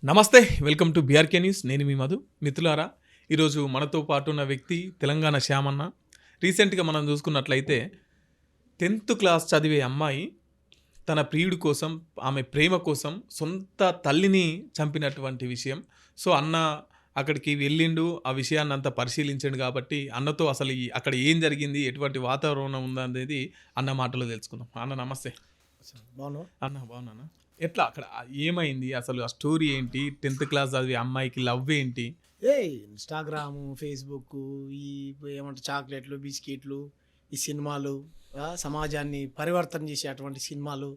నమస్తే, welcome to BRK news. నేను మీ మధు. మిత్రులారా, ఈరోజు మనతో పాటు ఉన్న వ్యక్తి తెలంగాణ శ్యామన్న. రీసెంట్గా మనం చూసుకున్నట్లయితే 10th క్లాస్ చదివే అమ్మాయి తన ప్రియుడి కోసం, ఆమె ప్రేమ కోసం సొంత తల్లిని చంపినటువంటి విషయం. సో అన్న అక్కడికి వెళ్ళిండు, ఆ విషయాన్ని అంతా పరిశీలించండు. కాబట్టి అన్నతో అసలు అక్కడ ఏం జరిగింది, ఎటువంటి వాతావరణం ఉందనేది అన్న మాటలో తెలుసుకుందాం. అన్న నమస్తే. బాను అన్న బాగున్నా. ఎట్లా అక్కడ ఏమైంది, అసలు ఆ స్టోరీ ఏంటి? 10th క్లాస్ చదివే అమ్మాయికి లవ్ ఏంటి? ఇన్స్టాగ్రాము, ఫేస్బుక్, ఈ ఏమంటారు చాక్లెట్లు, బిస్కెట్లు, ఈ సినిమాలు, సమాజాన్ని పరివర్తన చేసే అటువంటి సినిమాలు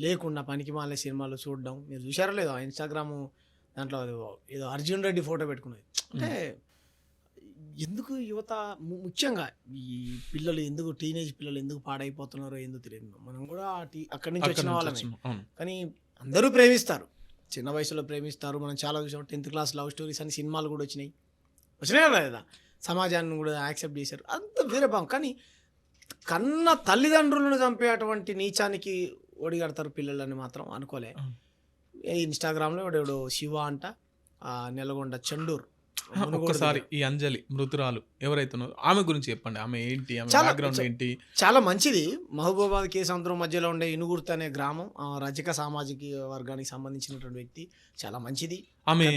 లేకుండా పనికి మాలే సినిమాలు చూడడం. మీరు చూసారో లేదో ఇన్స్టాగ్రాము దాంట్లో ఏదో అర్జున్ రెడ్డి ఫోటో పెట్టుకున్నది. అంటే ఎందుకు యువత ముఖ్యంగా ఈ పిల్లలు ఎందుకు టీనేజ్ పిల్లలు ఎందుకు పాడైపోతున్నారో ఎందుకు తెలియదు. మనం కూడా అక్కడి నుంచి వచ్చిన వాళ్ళమే. కానీ అందరూ ప్రేమిస్తారు, చిన్న వయసులో ప్రేమిస్తారు. మనం చాలా చూసాం. 10th క్లాస్ లవ్ స్టోరీస్ అని సినిమాలు కూడా వచ్చినాయి కదా. సమాజాన్ని కూడా యాక్సెప్ట్ చేశారు, అంత వేరే భావం. కానీ కన్న తల్లిదండ్రులను చంపేటువంటి నీచానికి ఒడిగడతారు పిల్లలని మాత్రం అనుకోలే. ఇన్స్టాగ్రామ్లో ఎవడెవడో శివ అంట, నెలగొండ చండూర్. ఒక్కసారి ఈ అంజలి మృతురాలు ఎవరైతున్నారో ఆమె గురించి చెప్పండి. ఆమె ఏంటి, ఆమె బ్యాక్గ్రౌండ్ ఏంటి? చాలా మంచిది. మహబూబాబాద్ కేసముద్రం మధ్యలో ఉండే ఇనుగుర్తి అనే గ్రామం, రజక సామాజిక వర్గానికి సంబంధించినటువంటి వ్యక్తి. చాలా మంచిది. ఆమె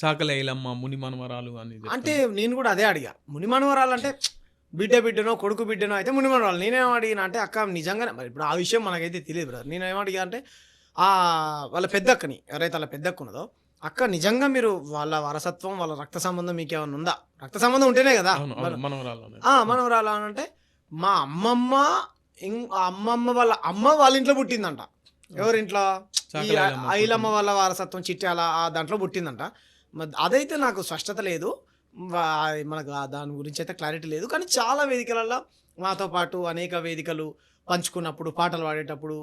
చాకలి ఐలమ్మ ముని మనవరాలు అని అంటే నేను కూడా అదే అడిగా. ముని మనవరాలు అంటే బిడ్డనో కొడుకు బిడ్డనో అయితే ముని మనవరాలు. నేనేం అడిగినా అంటే అక్క నిజంగానే, మరి ఇప్పుడు ఆ విషయం మనకైతే తెలియదు బ్రదర్. నేనేం అడిగా అంటే వాళ్ళ పెద్దక్కని, ఎవరైతే వాళ్ళ పెద్దక్క ఉన్నదో, అక్క నిజంగా మీరు వాళ్ళ వారసత్వం, వాళ్ళ రక్త సంబంధం మీకు ఏమైనా ఉందా? రక్త సంబంధం ఉంటేనే కదా మనవరాలు అని. అంటే మా అమ్మమ్మ వాళ్ళ అమ్మ వాళ్ళ ఇంట్లో పుట్టిందంట. ఎవరింట్లో? ఈ ఐలమ్మ వాళ్ళ వారసత్వం చిట్యాల దాంట్లో పుట్టిందంట. అదైతే నాకు స్పష్టత లేదు, మనకు దాని గురించి అయితే క్లారిటీ లేదు. కానీ చాలా వేదికలలో మాతో పాటు అనేక వేదికలు పంచుకున్నప్పుడు, పాటలు పాడేటప్పుడు,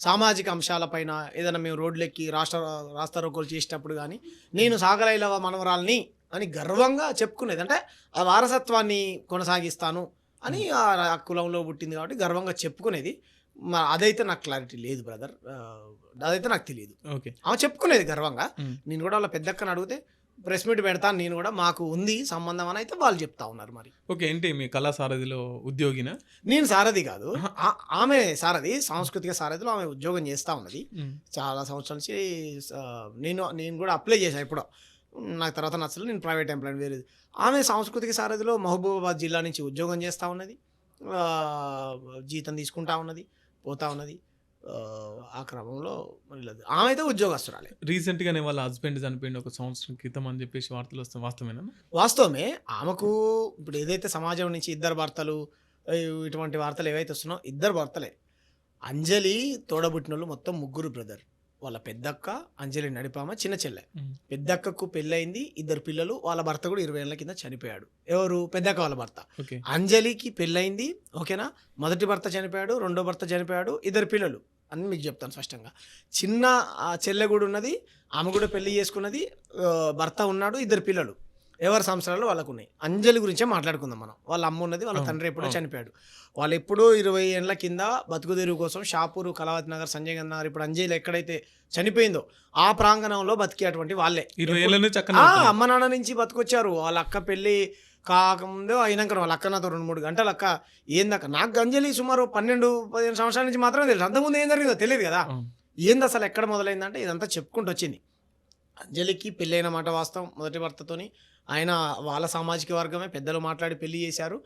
సామాజిక అంశాలపైన ఏదైనా మేము రోడ్లెక్కి రాస్తారోకోలు చేసేటప్పుడు కానీ నేను సాగరైలవ మనవరాల్ని అని గర్వంగా చెప్పుకునేది. అంటే ఆ వారసత్వాన్ని కొనసాగిస్తాను అని, ఆ కులంలో పుట్టింది కాబట్టి గర్వంగా చెప్పుకునేది. అదైతే నాకు క్లారిటీ లేదు బ్రదర్, అదైతే నాకు తెలియదు. ఓకే, ఆమె చెప్పుకునేది గర్వంగా. నేను కూడా వాళ్ళ పెద్దక్కని అడిగితే ప్రెస్ మీట్ పెడతాను నేను కూడా, మాకు ఉంది సంబంధం అని అయితే వాళ్ళు చెప్తా ఉన్నారు. మరి ఓకే, ఏంటి మీ కళా సారథిలో ఉద్యోగినా? నేను సారథి కాదు, ఆమె సారథి, సాంస్కృతిక సారథిలో ఆమె ఉద్యోగం చేస్తూ ఉన్నది చాలా సంవత్సరాల నుంచి. నేను కూడా అప్లై చేశాను ఎప్పుడో, నాకు తర్వాత నచ్చలేదు, నేను ప్రైవేట్ ఎంప్లాయీ వేరేది. ఆమె సాంస్కృతిక సారథిలో మహబూబాబాద్ జిల్లా నుంచి ఉద్యోగం చేస్తూ ఉన్నది, జీతం తీసుకుంటా ఉన్నది, పోతా ఉన్నది. ఆ క్రమంలో ఆమె అయితే ఉద్యోగస్తురాలే. రీసెంట్గానే వాళ్ళ హస్బెండ్ చనిపోయింది 1 సంవత్సరం క్రితం అని చెప్పేసి వార్తలు వస్తాయి, వాస్తవేనా? వాస్తవమే. ఆమెకు ఇప్పుడు ఏదైతే సమాజం నుంచి 2 భర్తలు, ఇటువంటి వార్తలు ఏవైతే వస్తున్నాయో, 2 భర్తలే. అంజలి తోడబుట్టినోళ్ళు మొత్తం 3 బ్రదర్. వాళ్ళ పెద్దక్క, అంజలి నడిపామ, చిన్న చెల్లె. పెద్దక్కకు పెళ్ళయింది, 2 పిల్లలు. వాళ్ళ భర్త కూడా 20 ఏళ్ళ కింద చనిపోయాడు. ఎవరు? పెద్దక్క వాళ్ళ భర్త. అంజలికి పెళ్ళయింది, ఓకేనా. మొదటి భర్త చనిపోయాడు, రెండో భర్త చనిపోయాడు, 2 పిల్లలు అని మీకు చెప్తాను స్పష్టంగా. చిన్న చెల్లె కూడా ఉన్నది, ఆమె కూడా పెళ్లి చేసుకున్నది, భర్త ఉన్నాడు, 2 పిల్లలు. ఎవరి సంవత్సరాలు వాళ్ళకు ఉన్నాయి. అంజలి గురించే మాట్లాడుకుందాం మనం. వాళ్ళ అమ్మ ఉన్నది, వాళ్ళ తండ్రి ఎప్పుడో చనిపోయాడు. వాళ్ళు ఎప్పుడో 20 ఏళ్ళ కింద బతుకుదెరువు కోసం షాపూరు, కళావతి నగర్, సంజయ్ గాంధీ నగర్, ఇప్పుడు అంజలి ఎక్కడైతే చనిపోయిందో ఆ ప్రాంగణంలో బతికేటువంటి వాళ్ళే. 20 ఏళ్ళ అమ్మ నాన్న నుంచి బతుకొచ్చారు. వాళ్ళ అక్క పెళ్ళి కాకముందే అయినాక వాళ్ళ అక్క నాతో 2-3 గంటలు అక్క ఏందక్క. నాకు అంజలి సుమారు 12-15 సంవత్సరాల నుంచి మాత్రమే తెలుసు, అంతకుముందు ఏం జరిగిందో తెలియదు కదా. ఏంది అసలు ఎక్కడ మొదలైందంటే ఇదంతా చెప్పుకుంటూ వచ్చింది. అంజలికి పెళ్ళైన మాట వాస్తవం, మొదటి భర్తతోని. ఆయన వాళ్ళ సామాజిక వర్గమే, పెద్దలు మాట్లాడి పెళ్లి చేశారు.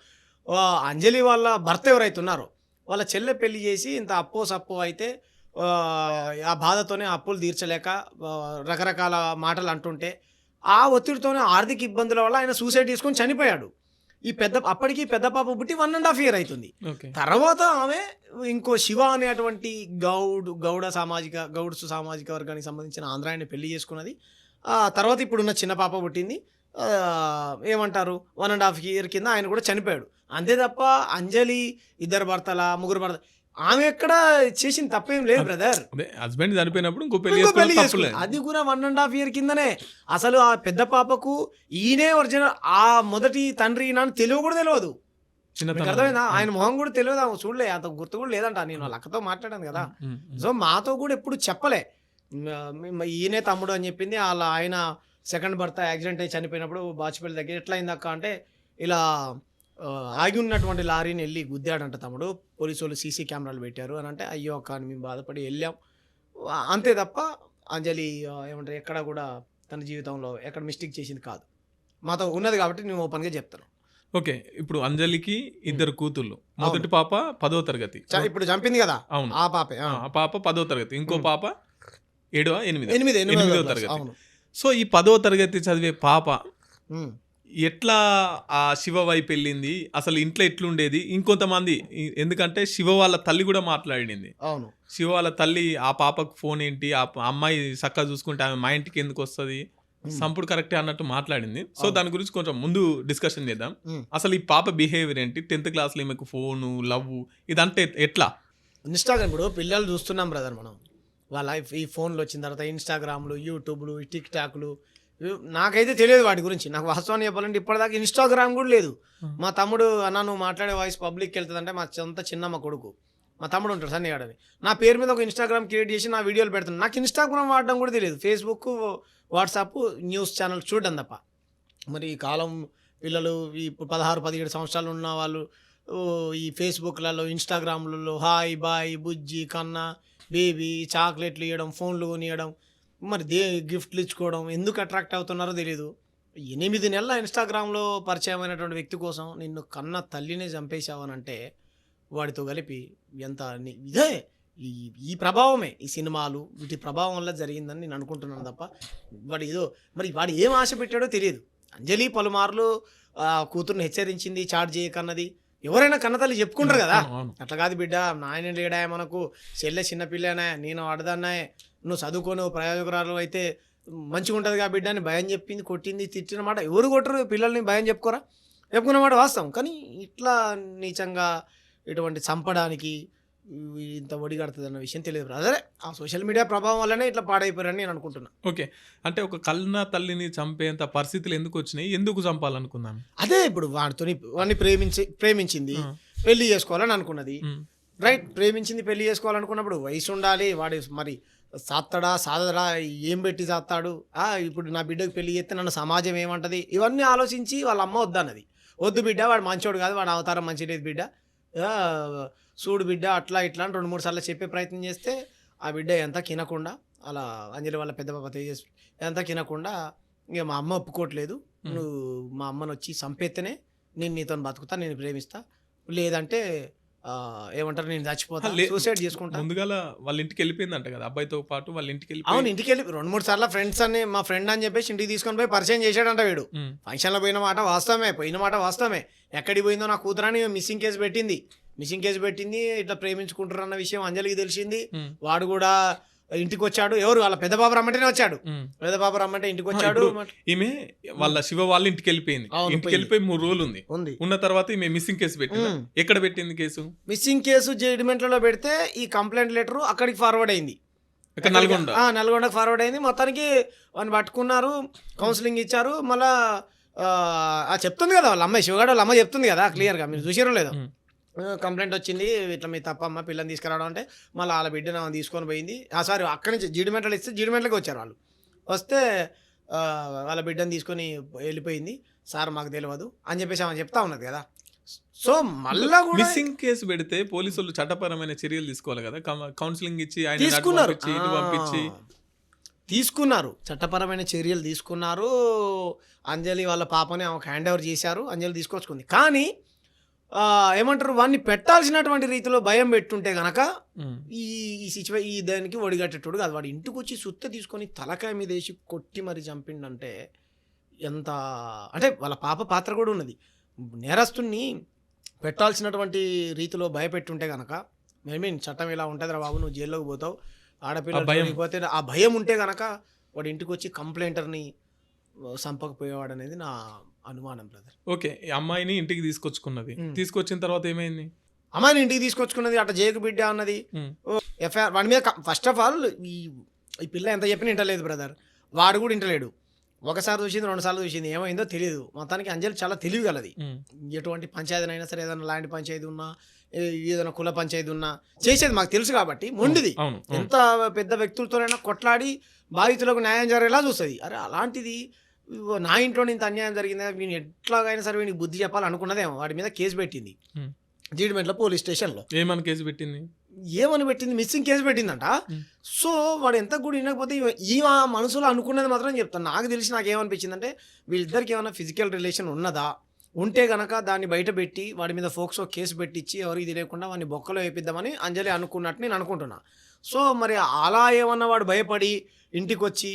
అంజలి వాళ్ళ భర్త ఎవరైతే ఉన్నారో వాళ్ళ చెల్లె పెళ్లి చేసి ఇంత అప్పో సప్పో అయితే ఆ బాధతోనే అప్పులు తీర్చలేక రకరకాల మాటలు అంటుంటే ఆ ఒత్తిడితోనే ఆర్థిక ఇబ్బందుల వల్ల ఆయన సూసైడ్ చేసుకొని చనిపోయాడు. అప్పటికి పెద్ద పాప పుట్టి 1.5 year అవుతుంది. తర్వాత ఆమె ఇంకో శివ అనేటువంటి గౌడ్స్ సామాజిక వర్గానికి సంబంధించిన ఆంధ్రాయన్ని పెళ్లి చేసుకున్నది. తర్వాత ఇప్పుడున్న చిన్న పాప పుట్టింది. ఏమంటారు 1.5 year కింద ఆయన కూడా చనిపోయాడు. అంతే తప్ప అంజలి 2 భర్తల 3 భర్తల, ఆమె ఎక్కడ చేసిన తప్పేం లేదు బ్రదర్. హస్బెండ్ చనిపోయినప్పుడు అది కూడా 1.5 year కిందనే. అసలు ఆ పెద్ద పాపకు ఈయనే ఒరిజినల్, ఆ మొదటి తండ్రి నాకు తెలియదు కూడా తెలియదు. అర్థమైందా? ఆయన మొహం కూడా తెలియదు, చూడలే, అంత గుర్తు కూడా లేదంట. నేను వాళ్ళ అక్కతో మాట్లాడాను కదా. సో మాతో కూడా ఎప్పుడు చెప్పలే. ఈయనే తమ్ముడు అని చెప్పింది. ఆయన సెకండ్ భర్త యాక్సిడెంట్ అయ్యి చనిపోయినప్పుడు బాచుపల్లి దగ్గర ఎట్లా అయిందక్క అంటే, ఇలా ఆగి ఉన్నటువంటి లారీని వెళ్ళి గుద్దాడంట తమ్ముడు. పోలీసు వాళ్ళు సీసీ కెమెరాలు పెట్టారు అని అంటే, అయ్యో అక్క అని మేము బాధపడి వెళ్ళాం. అంతే తప్ప అంజలి ఏమంటారు ఎక్కడ కూడా తన జీవితంలో ఎక్కడ మిస్టేక్ చేసింది కాదు. మాతో ఉన్నది కాబట్టి నేను ఓపెన్గా చెప్తాను. ఓకే. ఇప్పుడు అంజలికి ఇద్దరు కూతుళ్ళు. మొదటి పాప 10వ తరగతి. ఇప్పుడు చంపింది కదా, అవును. ఆ పాపే. ఆ పాప 10వ తరగతి. ఇంకో పాప 7వ 8వ 8వ తరగతి. అవును. సో ఈ 10వ తరగతి చదివే పాప ఉమ్. ఎట్లా ఆ శివ వైపు వెళ్ళింది, అసలు ఇంట్లో ఎట్లుండేది? ఇంకొంతమంది ఎందుకంటే శివ వాళ్ళ తల్లి కూడా మాట్లాడింది. అవును. శివ వాళ్ళ తల్లి ఆ పాపకు ఫోన్ ఏంటి, ఆ అమ్మాయి చక్కగా చూసుకుంటే ఆమె మా ఇంటికి ఎందుకు వస్తుంది, సంపుడు కరెక్టే అన్నట్టు మాట్లాడింది. సో దాని గురించి కొంచెం ముందు డిస్కషన్ చేద్దాం. అసలు ఈ పాప బిహేవియర్ ఏంటి, 10th క్లాస్లో ఈమెకు ఫోను లవ్ ఇదంటే ఎట్లా? ఇన్స్టాగ్రామ్ ఇప్పుడు పిల్లలు చూస్తున్నాం బ్రదర్ మనం. వాళ్ళ ఈ ఫోన్లు వచ్చిన తర్వాత ఇన్స్టాగ్రామ్లు, యూట్యూబ్లు, టిక్ టాక్లు, నాకైతే తెలియదు వాటి గురించి. నాకు వాస్తవాన్ని చెప్పాలంటే ఇప్పటిదాకా ఇన్స్టాగ్రామ్ కూడా లేదు. మా తమ్ముడు అన్న నువ్వు మాట్లాడే వాయిస్ పబ్లిక్కి వెళ్తుందంటే మా చిన్నమ్మ కొడుకు, మా తమ్ముడు ఉంటాడు సన్నిగాడని, నా పేరు మీద ఒక ఇన్స్టాగ్రామ్ క్రియేట్ చేసి నా వీడియోలు పెడుతున్నాను. నాకు ఇన్స్టాగ్రామ్ వాడడం కూడా తెలియదు. ఫేస్బుక్, వాట్సాప్, న్యూస్ ఛానల్ చూడడం తప్ప. మరి ఈ కాలం పిల్లలు ఇప్పుడు 16-17 సంవత్సరాలు ఉన్న వాళ్ళు ఈ ఫేస్బుక్లలో, ఇన్స్టాగ్రామ్లలో హాయ్ బాయ్ బుజ్జి కన్నా బేబీ చాక్లెట్లు ఇవ్వడం, ఫోన్లు కొనియడం, మరి గిఫ్ట్లు ఇచ్చుకోవడం, ఎందుకు అట్రాక్ట్ అవుతున్నారో తెలియదు. 8 నెలల ఇన్స్టాగ్రామ్లో పరిచయమైనటువంటి వ్యక్తి కోసం నిన్ను కన్న తల్లినే చంపేశావనంటే వాడితో కలిపి ఎంత ఇదే ఈ ప్రభావమే, ఈ సినిమాలు వీటి ప్రభావం వల్ల జరిగిందని నేను అనుకుంటున్నాను తప్ప వాడు ఏం ఆశ పెట్టాడో తెలియదు. అంజలి పలుమార్లు కూతుర్ని హెచ్చరించింది చాట్ చేయకన్నది. ఎవరైనా కన్నతల్లి చెప్పుకుంటారు కదా, అట్లా కాదు బిడ్డ నాయన లేడా, మనకు చెల్లె చిన్నపిల్లనే, నేను ఆడదాన్నాయే, నువ్వు చదువుకొని ప్రయోజకురాలు అయితే మంచిగా ఉంటుంది కా బిడ్డ అని భయం చెప్పింది, కొట్టింది, తిట్టిన మాట. ఎవరు కొట్టరు పిల్లల్ని భయం చెప్పుకున్న మాట వాస్తవం. కానీ ఇట్లా నీచంగా ఇటువంటి చంపడానికి ఇంత ఒడిగడుతుంది అన్న విషయం తెలియదు. అదే ఆ సోషల్ మీడియా ప్రభావం వల్లనే ఇట్లా పాడైపోయారని నేను అనుకుంటున్నాను. ఓకే. అంటే ఒక కన్న తల్లిని చంపేంత పరిస్థితులు ఎందుకు వచ్చినాయి, ఎందుకు చంపాలనుకున్నాను? అదే ఇప్పుడు వాడిని ప్రేమించింది, పెళ్లి చేసుకోవాలని అనుకున్నది. రైట్, ప్రేమించింది, పెళ్లి చేసుకోవాలనుకున్నప్పుడు వయసు ఉండాలి. వాడు మరి సాత్తడా సాదరా, ఏం పెట్టి సాత్తాడు, ఇప్పుడు నా బిడ్డకు పెళ్లి చేస్తే నన్ను సమాజం ఏమంటది, ఇవన్నీ ఆలోచించి వాళ్ళ అమ్మ వద్దన్నది. వద్దు బిడ్డ, వాడు మంచోడు కాదు, వాడు అవతారం మంచి లేదు బిడ్డ, చూడు బిడ్డ అట్లా ఇట్లా అని 2-3 సార్లు చెప్పే ప్రయత్నం చేస్తే ఆ బిడ్డ ఎంత కినకుండా, అలా అంజలి వాళ్ళ పెద్ద పాప తేజస్ ఎంత కినకుండా, ఇక మా అమ్మ ఒప్పుకోవట్లేదు, నువ్వు మా అమ్మను వచ్చి చంపేస్తేనే నేను నీతో బతుకుతా, నేను ప్రేమిస్తా, లేదంటే ఏమంటారు నేను చచ్చిపోతా, సూసైడ్ చేసుకుంటా. ముందుగాల వాళ్ళ ఇంటికి వెళ్ళిపోయిందంట కదా అబ్బాయితో పాటు, వాళ్ళ ఇంటికి వెళ్ళి. అవును, ఇంటికి వెళ్ళి 2-3 సార్లు ఫ్రెండ్స్ అని, మా ఫ్రెండ్ అని చెప్పేసి ఇంటికి తీసుకొని పోయి పరిచయం చేశాడంట వీడు. ఫంక్షన్లో పోయిన మాట వాస్తవమే. ఎక్కడికి పోయిందో నా కూతురని మిస్సింగ్ కేసు పెట్టింది. ఇట్లా ప్రేమించుకుంటారు అన్న విషయం అంజలికి తెలిసింది. వాడు కూడా ఇంటికి వచ్చాడు. ఎవరు వాళ్ళ పెద్ద బాబు రమ్మంటేనే వచ్చాడు. పెద్ద బాబు రమ్మంటే ఇంటికి వచ్చాడు. ఈమె వాళ్ళ శివ వాళ్ళ ఇంటికి వెళ్ళిపోయింది. ఇంటికి వెళ్ళిపోయి 3 రోజులు ఉంది. ఉన్న తర్వాత ఈమె మిస్సింగ్ కేసు పెట్టింది. ఎక్కడ పెట్టింది కేసు? మిస్సింగ్ కేసు జడ్జిమెంట్లలో పెడితే ఈ కంప్లైంట్ లెటర్ అక్కడికి ఫార్వర్డ్ అయింది. నల్గొండకు ఫార్వర్డ్ అయింది. మొత్తానికి వాడిని పట్టుకున్నారు, కౌన్సిలింగ్ ఇచ్చారు. మళ్ళా చెప్తుంది కదా వాళ్ళ అమ్మాయి, శివగాడు వాళ్ళ అమ్మ చెప్తుంది కదా క్లియర్గా, మీరు చూసారో లేదో. కంప్లైంట్ వచ్చింది, ఇట్లా మీ తప్పమ్మ పిల్లని తీసుకురావడం అంటే, మళ్ళీ వాళ్ళ బిడ్డను తీసుకొని పోయింది. సారీ, అక్కడి నుంచి జీడిమెంటలు ఇస్తే జీడిమెంట్లకి వచ్చారు వాళ్ళు. వస్తే వాళ్ళ బిడ్డను తీసుకొని వెళ్ళిపోయింది. సార్ మాకు తెలియదు అని చెప్పేసి ఆమె చెప్తా ఉన్నది కదా. సో మళ్ళా కూడా మిస్సింగ్ కేసు పెడితే పోలీసులు చట్టపరమైన చర్యలు తీసుకోవాలి కదా, కౌన్సిలింగ్ ఇచ్చి తీసుకున్నారు, చట్టపరమైన చర్యలు తీసుకున్నారు. అంజలి వాళ్ళ పాపని ఆమెకు హ్యాండ్ ఓవర్ చేశారు. అంజలి తీసుకొచ్చుకుంది. కానీ ఏమంటారు, వాడిని పెట్టాల్సినటువంటి రీతిలో భయం పెట్టుంటే గనక ఈ దానికి ఒడిగట్టేటోడు కాదు. వాడు ఇంటికి వచ్చి సుత్త తీసుకొని తలకాయ మీద వేసి కొట్టి మరి చంపిండంటే ఎంత, అంటే వాళ్ళ పాప పాత్ర కూడా ఉన్నది. నేరస్తుని పెట్టాల్సినటువంటి రీతిలో భయపెట్టుంటే గనక, చట్టం ఇలా ఉంటుందిరా బాబు, నువ్వు జైల్లోకి పోతావు, ఆడపిల్ల పోతే ఆ భయం ఉంటే గనక వాడు ఇంటికి వచ్చి కంప్లైంటర్ని చంపకపోయేవాడు అనేది నా అనుమానం బ్రదర్. ఓకే, అమ్మాయిని ఇంటికి తీసుకొచ్చుకున్నది. తీసుకొచ్చిన తర్వాత ఏమైంది? అమ్మాయిని ఇంటికి తీసుకొచ్చుకున్నది, అట్లా జేకు బిడ్డ అన్నది. ఎఫ్ఐఆర్ వాడి మీద ఫస్ట్ ఆఫ్ ఆల్ ఈ పిల్ల ఎంత చెప్పినా ఇంటలేదు బ్రదర్. వాడు కూడా ఇంటలేడు. ఒకసారి చూసింది, 2 సార్లు చూసింది, ఏమైందో తెలియదు. మొత్తానికి అంజలి చాలా తెలివిగలది. ఎటువంటి పంచాయతీనైనా సరే, ఏదైనా లాంటి పంచాయతీ ఉన్నా, ఏదైనా కుల పంచాయతీ ఉన్నా చేసేది మాకు తెలుసు కాబట్టి మొండిది. అవును ఎంత పెద్ద వ్యక్తులతోనైనా కొట్లాడి బాధితులకు న్యాయం జరిగేలా చూస్తుంది. అరే అలాంటిది నా ఇంట్లో ఇంత అన్యాయం జరిగింది, నేను ఎట్లాగైనా సరే వీనికి బుద్ధి చెప్పాలనుకున్నదేమో వాడి మీద కేసు పెట్టింది జీడిమెట్ల పోలీస్ స్టేషన్లో. ఏమని కేసు పెట్టింది? ఏమని పెట్టింది? Missing case పెట్టిందంట. సో వాడు ఎంత కూడా వినకపోతే ఈ మనసులో అనుకున్నది మాత్రం చెప్తాను. నాకు తెలిసి నాకు ఏమనిపించిందంటే వీళ్ళిద్దరికి ఏమైనా ఫిజికల్ రిలేషన్ ఉన్నదా, ఉంటే గనక దాన్ని బయట పెట్టి వాడి మీద ఫోక్సో కేసు పెట్టించి ఎవరికి తెలియకుండా వాడిని బొక్కలో వేపిద్దామని అంజలి అనుకున్నట్టు నేను అనుకుంటున్నా. సో మరి అలా ఏమన్నా వాడు భయపడి ఇంటికి వచ్చి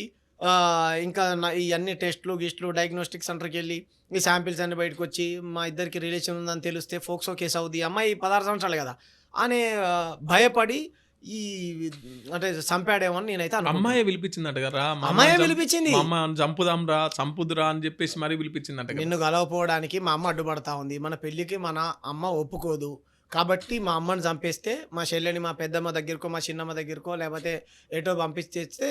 ఇంకా ఈ అన్ని టెస్ట్లు గిస్ట్లు డయాగ్నోస్టిక్ సెంటర్కి వెళ్ళి ఈ శాంపిల్స్ అన్ని బయటకు వచ్చి మా ఇద్దరికి రిలేషన్ ఉందని తెలిస్తే ఫోక్సో కేసు అవుద్ది, అమ్మాయి 16 సంవత్సరాలు కదా అనే భయపడి ఈ అంటే చంపాడేమో అని నేనైతే అమ్మాయి పిలిపించిందట కదా, అమ్మాయి పిలిపించింది, అమ్మ చంపుదాంరా చంపుదురా అని చెప్పేసి మరీ పిలిపించిందట. నిన్ను కలవపోవడానికి మా అమ్మ అడ్డుపడతా ఉంది, మన పెళ్ళికి మన అమ్మ ఒప్పుకోదు కాబట్టి మా అమ్మని చంపేస్తే మా చెల్లెని మా పెద్దమ్మ దగ్గరకో మా చిన్నమ్మ దగ్గరకో లేకపోతే ఎటో పంపించేస్తే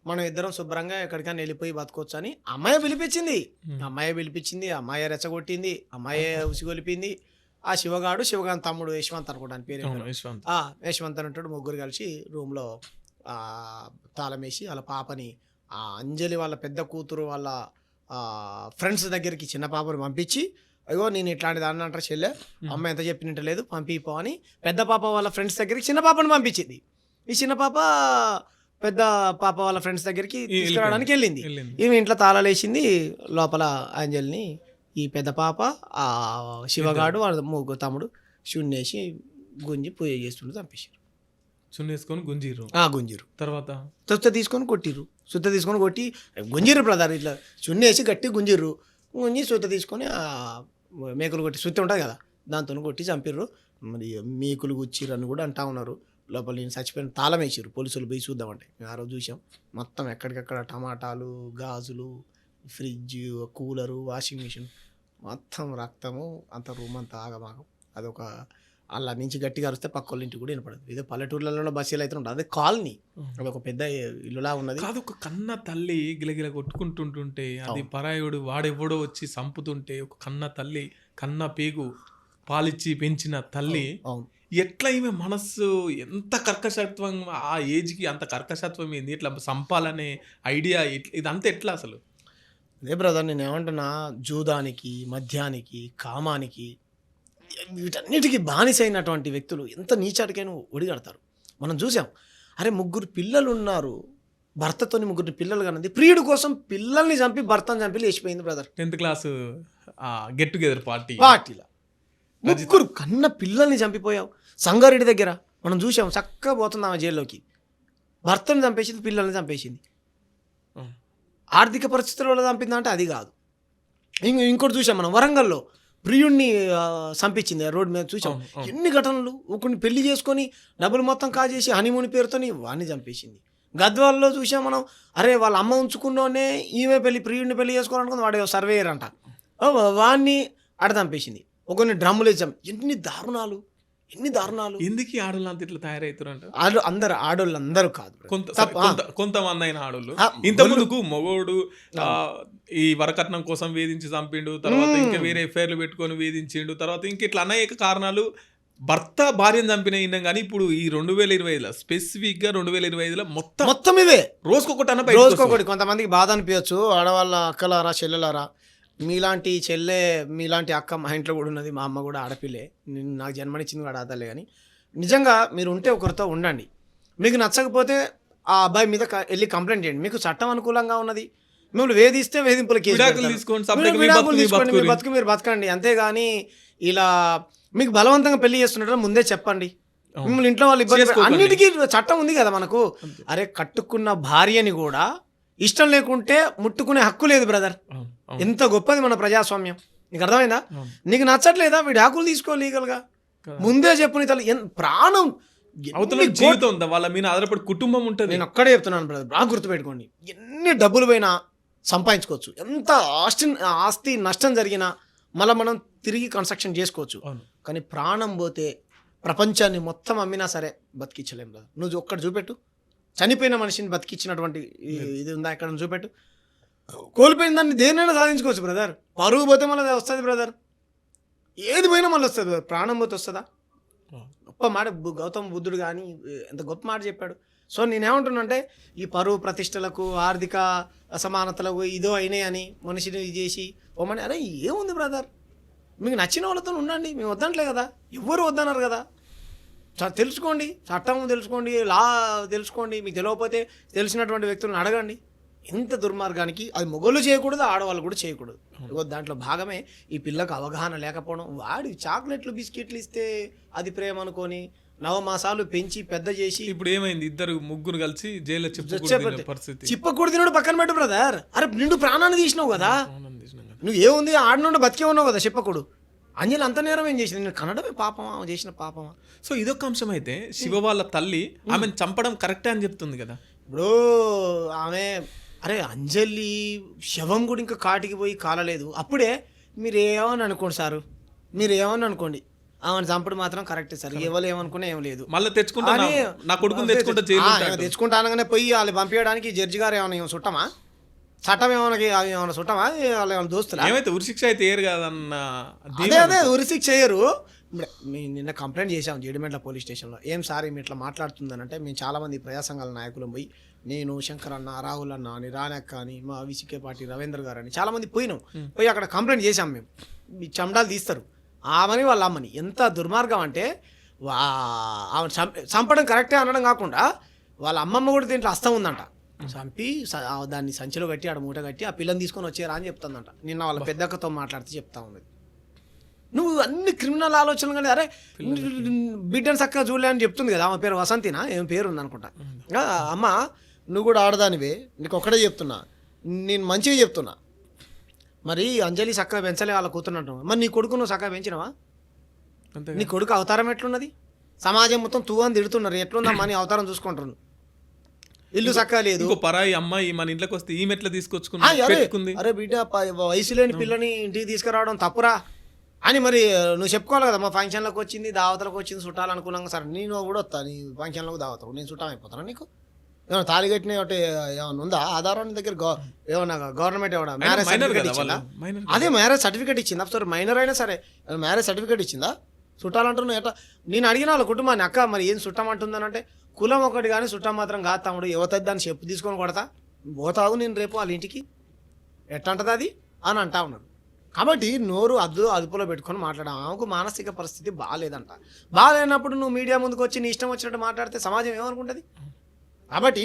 మనం ఇద్దరం శుభ్రంగా ఎక్కడికైనా వెళ్ళిపోయి బతకొచ్చు అని అమ్మాయి పిలిపించింది. అమ్మాయి రెచ్చగొట్టింది, అమ్మాయి ఉసిగొలిపింది. ఆ శివగాంత్ తమ్ముడు యశ్వంత్ అనుకోవడానికి పేరు యశ్వంత్ అని ఉంటాడు. ముగ్గురు కలిసి రూమ్లో తాళం వేసి వాళ్ళ పాపని అంజలి వాళ్ళ పెద్ద కూతురు వాళ్ళ ఫ్రెండ్స్ దగ్గరికి చిన్న పాపని పంపించి, అయ్యో నేను ఇట్లాంటి దాన్ని అంటారు చెల్లె, అమ్మ ఎంత చెప్పినట్లేదు పంపిపో అని పెద్ద పాప వాళ్ళ ఫ్రెండ్స్ దగ్గరికి చిన్న పాపని పంపించింది. ఈ చిన్న పాప పెద్ద పాప వాళ్ళ ఫ్రెండ్స్ దగ్గరికి తీసుకురావడానికి వెళ్ళింది. ఈమె ఇంట్లో తాళాలు వేసింది, లోపల అంజలిని ఈ పెద్ద పాప ఆ శివగాడు వాళ్ళ ముగ్గురు తమ్ముడు శున్నేసి గుంజి పూజ చేస్తుంటే చంపేసారు. శున్నేసుకొని గుంజిరు. తర్వాత సుత్త తీసుకొని కొట్టి గుంజిరు బ్రదర్, ఇట్లా శున్నేసి గట్టి గుంజిర్రు. గుంజి సుత్త తీసుకొని మేకులు కొట్టి సుత్తి ఉంటుంది కదా దాంతో కొట్టి చంపిర్రు. మరి మేకులు గుచ్చిర్రు అని కూడా అంటా ఉన్నారు. లోపల నేను చచ్చిపోయిన తాళం వేసారు. పోలీసులు పోయి చూద్దామంటే మేము ఆ రోజు చూసాం. మొత్తం ఎక్కడికక్కడ టమాటాలు, గాజులు, ఫ్రిడ్జ్, కూలరు, వాషింగ్ మిషన్ మొత్తం రక్తము, అంత రూమ్ అంతా ఆగమాగం. అదొక అలా నుంచి గట్టిగా అరిస్తే పక్క వాళ్ళ ఇంటికి కూడా వినపడదు. ఇదే పల్లెటూర్లలో బస్సులు అయితే ఉంటుంది, అదే కాలనీ, అది ఒక పెద్ద ఇల్లులా ఉన్నది. కాదు, ఒక కన్న తల్లి గిలగిల కొట్టుకుంటుంటుంటే అది పరాయుడు వాడెవడో వచ్చి చంపుతుంటే ఒక కన్న తల్లి, కన్న పేగు పాలిచ్చి పెంచిన తల్లి ఎట్లా ఈమె మనస్సు ఎంత కర్కశత్వం, ఆ ఏజ్కి అంత కర్కశత్వం ఏంది, ఇట్లా చంపాలనే ఐడియా ఇదంతా ఎట్లా అసలు? అదే బ్రదర్ నేను ఏమంటున్నా, జూదానికి, మద్యానికి, కామానికి, వీటన్నిటికీ బానిసైనటువంటి వ్యక్తులు ఎంత నీచాటికైనా ఒడిగడతారు. మనం చూసాం. అరే 3 పిల్లలు ఉన్నారు, భర్తతోని 3 పిల్లలు కన్నది, ప్రియుడు కోసం పిల్లల్ని చంపి భర్తను చంపి లేచిపోయింది brother. 10th class get together పార్టీలో 3 కన్న పిల్లల్ని చంపిపోయావు. సంగారెడ్డి దగ్గర మనం చూసాం, చక్కగా పోతుంది ఆమె జైల్లోకి, భర్తను చంపేసింది, పిల్లల్ని చంపేసింది. ఆర్థిక పరిస్థితుల వల్ల చంపిందంటే అది కాదు. ఇంకోటి చూసాం మనం, వరంగల్లో ప్రియుడిని చంపించింది రోడ్డు మీద చూసాం. ఎన్ని ఘటనలు. ఒకరిని పెళ్లి చేసుకొని డబ్బులు మొత్తం కాజేసి హనీమూన్ పేరుతోని వాడిని చంపేసింది. గద్వాల్లో చూసాం మనం, అరే వాళ్ళ అమ్మ ఉంచుకున్నోనే ఈమె ప్రియుడిని పెళ్లి చేసుకోవాలనుకుంది, వాడు సర్వేయర్ అంట, వాడిని అడ చంపేసింది. ఒకరిని డ్రమ్ములు వేసాం. ఎన్ని దారుణాలు. ఎందుకు ఆడోళ్ళు అంత ఇట్లా తయారవుతారంట? ఆడోళ్ళు అందరూ కాదు, కొంతమంది అయిన ఆడోళ్ళు. ఇంత ముందుకు మగోడు ఈ వరకట్నం కోసం వేధించి చంపిండు, తర్వాత ఇంకా వేరే ఎఫ్ఐఆర్లు పెట్టుకొని వేధించిండు, తర్వాత ఇంక ఇట్లా అనేక కారణాలు భర్త భార్యను చంపిన ఇన్నాం. కానీ ఇప్పుడు ఈ 2025లో స్పెసిఫిక్ గా 2025లో మొత్తం ఇవే రోజుకొకటి. కొంతమందికి బాధ అనిపించచ్చు, ఆడవాళ్ళ అక్కలారా చెల్లెలారా, మీలాంటి చెల్లె మీలాంటి అక్క మా ఇంట్లో కూడా ఉన్నది, మా అమ్మ కూడా ఆడపిల్లే, నాకు జన్మనిచ్చింది కూడా ఆడతలే. కానీ నిజంగా మీరు ఉంటే ఒకరితో ఉండండి. మీకు నచ్చకపోతే ఆ అబ్బాయి మీద వెళ్ళి కంప్లైంట్ చేయండి. మీకు చట్టం అనుకూలంగా ఉన్నది, మిమ్మల్ని వేధిస్తే వేధింపుల కేసు తీసుకోండి, మీ బతుకు మీరు బతకండి. అంతేగాని ఇలా మీకు బలవంతంగా పెళ్లి చేస్తున్నట్టు ముందే చెప్పండి. మిమ్మల్ని ఇంట్లో వాళ్ళు ఇబ్బంది, అన్నిటికీ చట్టం ఉంది కదా మనకు. అరే కట్టుకున్న భార్యని కూడా ఇష్టం లేకుంటే ముట్టుకునే హక్కు లేదు బ్రదర్. ఎంత గొప్పది మన ప్రజాస్వామ్యం. నీకు అర్థమైందా? నీకు నచ్చట్లేదా, వీడి హక్కులు తీసుకో లీగల్గా, ముందే చెప్పు. నీ తల్లి ప్రాణం జీవితం వాళ్ళ మీద ఆధారపడి కుటుంబం ఉంటుంది. నేను ఒక్కడే చెప్తున్నాను బ్రదర్, బాగా గుర్తుపెట్టుకోండి. ఎన్ని డబ్బులు పోయినా సంపాదించుకోవచ్చు, ఎంత ఆస్తి నష్టం జరిగినా మళ్ళీ మనం తిరిగి కన్స్ట్రక్షన్ చేసుకోవచ్చు. కానీ ప్రాణం పోతే ప్రపంచాన్ని మొత్తం అమ్మినా సరే బతికించలేం బ్రదర్. నువ్వు ఒక్కటి చూపెట్టు, చనిపోయిన మనిషిని బతికించినటువంటి ఇది ఉందా ఎక్కడ చూపెట్టు. కోల్పోయిన దాన్ని దేనైనా సాధించుకోవచ్చు బ్రదర్. పరువు పోతే మళ్ళీ వస్తుంది బ్రదర్, ఏది పోయినా మళ్ళీ వస్తుంది బ్రదర్. ప్రాణం పోతే వస్తుందా? గొప్ప మాట గౌతమ బుద్ధుడు కానీ ఎంత గొప్ప మాట చెప్పాడు. సో నేనేమంటున్నానంటే ఈ పరువు ప్రతిష్టలకు ఆర్థిక అసమానతలకు ఇదో అయినాయని మనిషిని ఇది చేసి ఓమని అరే ఏముంది బ్రదర్, మీకు నచ్చిన వాళ్ళతో ఉండండి, మేము వద్దంటలే కదా, ఎవ్వరు వద్దన్నారు కదా. తెలుసుకోండి, చట్టం తెలుసుకోండి, లా తెలుసుకోండి, మీకు తెలియకపోతే తెలిసినటువంటి వ్యక్తులను అడగండి. ఎంత దుర్మార్గానికి అది మొగోళ్ళు చేయకూడదు, ఆడవాళ్ళు కూడా చేయకూడదు. దాంట్లో భాగమే ఈ పిల్లకు అవగాహన లేకపోవడం. వాడి చాక్లెట్లు బిస్కెట్లు ఇస్తే అది ప్రేమ అనుకొని నవమాసాలు పెంచి పెద్ద చేసి ఇప్పుడు ఏమైంది, ఇద్దరు ముగ్గురు కలిసి జైల్లో పరిస్థితి. చిప్పకూడదు తినడు పక్కన పెట్టు బ్రదర్. అరే నిండు ప్రాణాన్ని తీసినావు కదా, నువ్వు ఏముంది ఆడ నుండి బతికే ఉన్నావు కదా. చెప్పకూడదు అంజలి అంత నేరం ఏం చేసింది, నేను కనడమే పాపమా, చేసిన పాపమా. సో ఇదొక అంశం అయితే శివ వాళ్ళ తల్లి ఆమెను చంపడం కరెక్టే అని చెప్తుంది కదా. ఇప్పుడు ఆమె అరే అంజలి శవం కూడా ఇంకా కాటికి పోయి కాలలేదు, అప్పుడే మీరు ఏమని అనుకోండి సారు, మీరు ఏమని అనుకోండి, ఆమెను చంపడం మాత్రం కరెక్టే సార్. ఎవరు ఏమనుకున్నా ఏం లేదు, మళ్ళీ తెచ్చుకుంటా నా కొడుకుని తెచ్చుకుంటా అనగానే పోయి వాళ్ళు పంపించడానికి జడ్జి గారు ఏమైనా చుట్టమా, చట్టం ఏమైనా చుట్టమా, వాళ్ళు ఏమైనా దోస్తులా? ఏమైతే ఉరిశిక్ష అయితే ఏరు కదన్న. అదే ఉరిశిక్ష చేయరు. నిన్న కంప్లైంట్ చేశాం జీడిమెట్ల పోలీస్ స్టేషన్లో. ఏం సార్ ఈమె ఇట్లా మాట్లాడుతుందనంటే, మేము చాలామంది ప్రజా సంఘాల నాయకులం పోయి, నేను శంకర్ అన్న, రాహుల్ అన్న అని, రానక్క అని, మా విసికే పార్టీ రవీంద్ర గారు అని చాలామంది పోయినాం. పోయి అక్కడ కంప్లైంట్ చేశాం మేము. చమడాలు తీస్తారు ఆమెని వాళ్ళ అమ్మని. ఎంత దుర్మార్గం అంటే ఆమె చంపడం కరెక్టే అనడం కాకుండా వాళ్ళ అమ్మమ్మ కూడా దీంట్లో హస్తం ఉందంట. చంపి దాన్ని సంచిలో కట్టి ఆడ మూట కట్టి ఆ పిల్లని తీసుకొని వచ్చారా అని చెప్తుందంట. నిన్న వాళ్ళ పెద్దక్కతో మాట్లాడితే చెప్తా ఉన్నది. నువ్వు అన్ని క్రిమినల్ ఆలోచనలు కానీ అరే బిడ్డను చక్కగా చూడలే అని చెప్తుంది కదా. ఆమె పేరు వసంతినా ఏం పేరు ఉంది అనుకుంటా. అమ్మ నువ్వు కూడా ఆడదానివే, నీకు ఒక్కడే చెప్తున్నా, నేను మంచిగా చెప్తున్నా. మరి అంజలి చక్కగా పెంచలే వాళ్ళ కూతున్నట్టు, మరి నీ కొడుకు నువ్వు చక్కగా పెంచినవా? నీ కొడుకు అవతారం ఎట్లున్నది? సమాజం మొత్తం తూవని తిడుతున్నారు, ఎట్లుందమ్మా నీ అవతారం చూసుకుంటున్నాను. ఇల్లు చక్కగా లేదు, పరాయి అమ్మాయి మన ఇంట్లోకి వస్తే ఈమె ఎట్లా తీసుకొచ్చుకుంది. అరే బిడ్డ వయసు లేని పిల్లని ఇంటికి తీసుకురావడం తప్పురా అని మరి నువ్వు చెప్పుకోవాలి కదా. మా ఫంక్షన్లకు వచ్చింది, దావతలకు వచ్చింది, చుట్టాలనుకున్నాం. సరే నేను కూడా వస్తా నీ ఫంక్షన్లకు దావతకు, నేను చుట్టాలు అయిపోతాను. నీకు ఏమన్నా తాళి కట్టిన ఒకటి ఏమన్నా ఉందా ఆధారం దగ్గర? ఏమన్నా గవర్నమెంట్ ఏమన్నా మ్యారేజ్ సర్టిఫికేట్ ఇచ్చిందా? అదే మ్యారేజ్ సర్టిఫికేట్ ఇచ్చిందా? సార్ మైనర్ అయినా సరే మ్యారేజ్ సర్టిఫికేట్ ఇచ్చిందా? చుట్టాలంటున్నావు ఎట్లా? నేను అడిగిన వాళ్ళ కుటుంబాన్ని, అక్క మరి ఏం చుట్టం అంటుందనంటే, కులం ఒకటి కానీ చుట్టం మాత్రం కాదు తమ్ముడు, యువతది దాన్ని చెప్పు తీసుకొని కొడతా, పోతావు నేను రేపు వాళ్ళ ఇంటికి, ఎట్టంటది అది అని అంటా ఉన్నాడు. కాబట్టి నోరు అదుపులో పెట్టుకొని మాట్లాడాం. ఆమెకు మానసిక పరిస్థితి బాగాలేదంట. బాగాలేనప్పుడు నువ్వు మీడియా ముందుకు వచ్చి నీ ఇష్టం వచ్చినట్టు మాట్లాడితే సమాజం ఏమనుకుంటుంది? కాబట్టి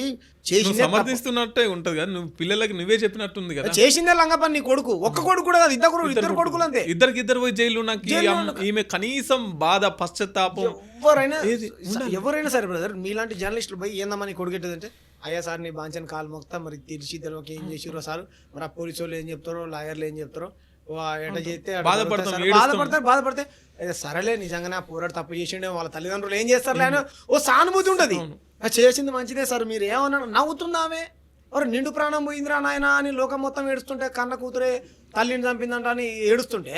సమర్థిస్తున్నట్టే ఉంటది కదా, నువ్వు పిల్లలకి నువ్వే చెప్పినట్టుంది కదా. చేసిందే లంగపని నీ కొడుకు, ఒక్క కొడుకు కూడా కాదు, ఇద్దరు కొడుకులు అంతే. ఇద్దరు పోయి జైలు. ఈమె కనీసం బాధ పశ్చాత్తాపం ఎవరైనా సరే బ్రదర్, మీలాంటి జర్నలిస్టులు పోయి ఏందమ్మా నీ కొడుకెట్టదంటే, అయ్యా సార్ నీ బాంచని కాలు మొక్తా, మరి తెలిసి తెలియక ఏం చేసిరో సార్, మరి ఆ పోలీసు వాళ్ళు ఏం చెప్తారో, లాయర్లు ఏం చెప్తారో, ఎట్లా చేస్తే బాధపడితే సరేలే నిజంగానే ఆ పోరాడు తప్పు చేసిండే, వాళ్ళ తల్లిదండ్రులు ఏం చేస్తారులే అని ఓ సానుభూతి ఉంటుంది. చేసింది మంచిదే సార్, మీరు ఏమన్నా నవ్వుతుందామే, ఎవరు నిండు ప్రాణం పోయిందిరా నాయన అని లోకం మొత్తం ఏడుస్తుంటే, కన్న కూతురే తల్లిని చంపిందంట అని ఏడుస్తుంటే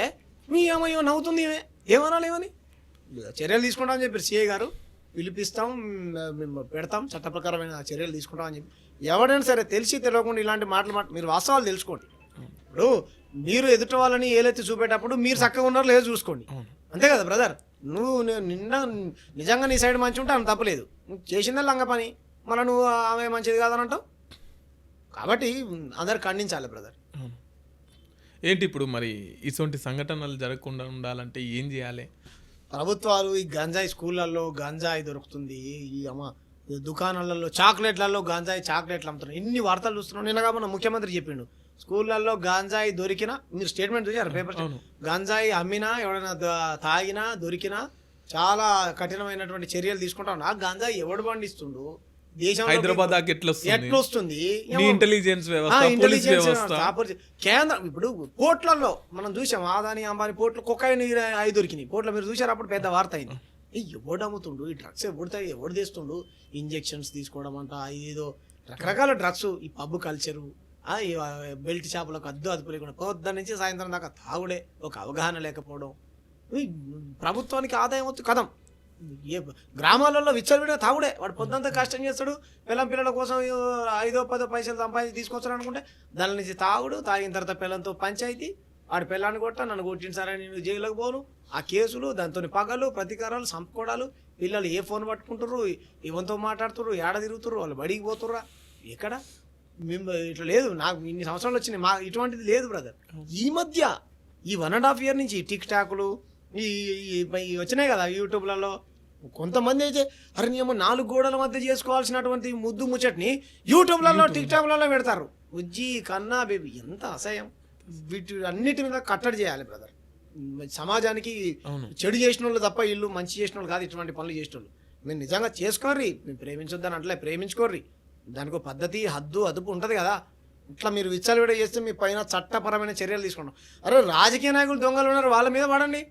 మీ ఏమయ్యో నవ్వుతుంది, ఏమనాలి ఏమని చర్యలు తీసుకుంటామని చెప్పి సిఐ గారు పిలిపిస్తాం, మేము పెడతాం, చట్ట ప్రకారమైన చర్యలు తీసుకుంటామని చెప్పి. ఎవరైనా సరే తెలిసి తెలియకుండా ఇలాంటి మాటలు మీరు వాస్తవాలు తెలుసుకోండి. ఇప్పుడు మీరు ఎదుటి వాళ్ళని ఏలెత్తి చూపేటప్పుడు మీరు చక్కగా ఉన్నారో లేదో చూసుకోండి, అంతే కదా బ్రదర్. నువ్వు నిజంగా నీ సైడ్ మంచి ఉంటే ఆమె తప్పలేదు, నువ్వు చేసిందే లంగ పని, మళ్ళీ నువ్వు ఆమె మంచిది కాదని అంటావు. కాబట్టి అందరు ఖండించాలి బ్రదర్. ఏంటి ఇప్పుడు మరి ఇటువంటి సంఘటనలు జరగకుండా ఉండాలంటే ఏం చేయాలి? ప్రభుత్వాలు ఈ గంజాయి స్కూళ్ళల్లో గంజాయి దొరుకుతుంది, ఈ దుకాణాలలో చాక్లెట్లలో గంజాయి చాక్లెట్లు అమ్ముతున్నారు, ఇన్ని వార్తలు చూస్తున్నాం. నిన్నగా మన ముఖ్యమంత్రి చెప్పిండు, స్కూళ్ళల్లో గాంజాయి దొరికినా, మీరు స్టేట్మెంట్ చూసారు పేపర్, గాంజాయి అమ్మినా ఎవడైనా తాగినా దొరికినా చాలా కఠినమైనటువంటి చర్యలు తీసుకుంటాం. ఆ గాంజాయి ఎవడు పండిస్తుండు, దేశంలో హైదరాబాద్ ఎట్లా వస్తుంది, ఇంటెలిజెన్స్ వ్యవస్థ కేంద్రం. ఇప్పుడు పోర్ట్లలో మనం చూసాం, ఆదాని అంబానీ పోర్ట్లు కొకైన్ అవి దొరికినాయి పోర్ట్లో, మీరు చూసారు, అప్పుడు పెద్ద వార్త అయింది. ఎవడు అమ్ముతుండు ఈ డ్రగ్స్, ఎవడు తెస్తుండు, ఇంజెక్షన్స్ తీసుకోవడం అంట, ఏదో రకరకాల డ్రగ్స్, ఈ పబ్ కల్చరు, ఈ బెల్ట్ షాపులకు అదుపు లేకుండా పొద్దున్న నుంచి సాయంత్రం దాకా తాగుడే, ఒక అవగాహన లేకపోవడం, ప్రభుత్వానికి ఆదాయం వస్తుంది కదం. ఏ గ్రామాలలో విచ్చలవిడిగా తాగుడే, వాడు పొద్దుంతా కష్టం చేస్తాడు, పిల్లల కోసం 5-10 పైసలు సంపాదించి తీసుకొస్తాడు అనుకుంటే దాని నుంచి తాగుడు, తాగిన తర్వాత పిల్లలతో పంచాయతీ, వాడి పిల్లాన్ని కొట్టా, నన్ను కొట్టిన సరే నేను జైలుకి పోను, ఆ కేసులు, దాంతో పగలు ప్రతీకారాలు, సంపుకోవడాలు, పిల్లలు ఏ ఫోన్ పట్టుకుంటారు, ఎవరితో మాట్లాడుతుర్రు, ఏడ తిరుగుతుర్రు, వాళ్ళు బడికి పోతుర్రా, ఎక్కడ మేము ఇట్లా లేదు. నాకు ఇన్ని సంవత్సరాలు వచ్చినాయి, మా ఇటువంటిది లేదు బ్రదర్. ఈ మధ్య ఈ 1.5 year నుంచి టిక్ టాక్లు ఈ వచ్చినాయి కదా యూట్యూబ్లలో. కొంతమంది అయితే అరే మేము 4 గోడల మధ్య చేసుకోవాల్సినటువంటి ముద్దు ముచ్చట్ని యూట్యూబ్లలో టిక్ టాక్లలో పెడతారు. ఉజ్జి కన్నా బేబీ ఎంత అసహ్యం. వీటి అన్నిటి మీద కట్టడి చేయాలి బ్రదర్. సమాజానికి చెడు చేసిన వాళ్ళు తప్ప ఇల్లు మంచి చేసిన వాళ్ళు కాదు ఇటువంటి పనులు చేసిన వాళ్ళు. మీరు నిజంగా చేసుకోర్రి, మీరు ప్రేమించొద్దని అట్లే ప్రేమించుకోర్రి. దానికి ఒక పద్ధతి హద్దు అదుపు ఉంటుంది కదా. ఇట్లా మీరు విచ్చలవిడ చేస్తే మీ పైన చట్టపరమైన చర్యలు తీసుకుంటాం. అరే రాజకీయ నాయకులు దొంగలు ఉన్నారు, వాళ్ళ మీద పడండి.